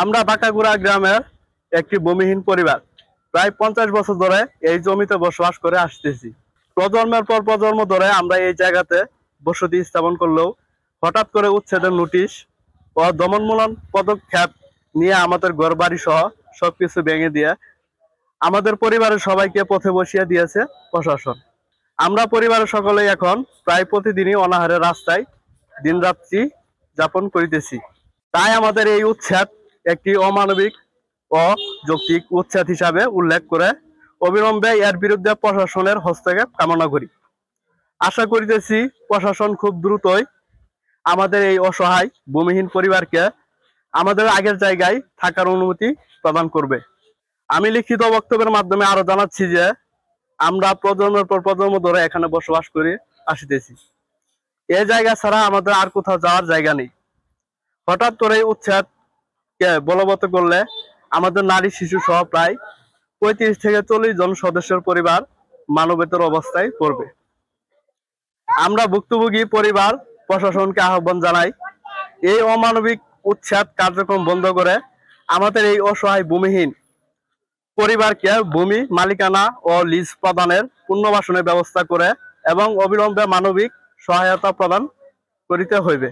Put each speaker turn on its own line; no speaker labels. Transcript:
আমরা বাঁকাগুড়া গ্রামের একটি ভূমিহীন পরিবার। প্রায় 50 বছর ধরে এই জমিতে বসবাস করে আসতেছি। প্রজন্মের পর প্রজন্ম ধরে আমরা এই জায়গাতে বসতি স্থাপন করলেও হঠাৎ করে উচ্ছেদের নোটিশ ও দমনমূলক পদক্ষেপ নিয়ে আমাদের ঘরবাড়ি সহ সবকিছু ভেঙে দিয়ে আমাদের পরিবারের সবাইকে পথে বসিয়ে দিয়েছে প্রশাসন। আমরা পরিবারের সকলেই এখন প্রায় প্রতিদিনই অনাহারে রাস্তায় দিনরাত্রি যাপন করিতেছি। তাই আমাদের এই উচ্ছেদ একটি অমানবিক ও যৌক্তিক উচ্ছেদ হিসাবে উল্লেখ করে অবিলম্বে এর বিরুদ্ধে প্রশাসনের হস্তক্ষেপ কামনা করি। আশা করিতেছি প্রশাসন খুব দ্রুতই আমাদের এই অসহায় ভূমিহীন পরিবারকে আমাদের আগের জায়গায় থাকার অনুমতি প্রদান করবে। আমি লিখিত বক্তব্যের মাধ্যমে আরো জানাচ্ছি যে আমরা প্রজন্মের পর প্রজন্ম ধরে এখানে বসবাস করে আসিতেছি। এই জায়গা ছাড়া আমাদের আর কোথাও যাওয়ার জায়গা নেই। হঠাৎ করে উচ্ছেদকে বলবৎ করলে আমাদের নারী শিশু সহ প্রায় 35 থেকে 40 জন সদস্যের পরিবার মানবেতর অবস্থায় পড়বে। আমরা ভুক্তভোগী পরিবার প্রশাসনকে আহ্বান জানাই, এই অমানবিক উচ্ছেদ কার্যক্রম বন্ধ করে আমাদের এই অসহায় ভূমিহীন পরিবারকে ভূমি মালিকানা ও লিজ প্রদানের পুনর্বাসনের ব্যবস্থা করে এবং অবিলম্বে মানবিক সহায়তা প্রদান করিতে হইবে।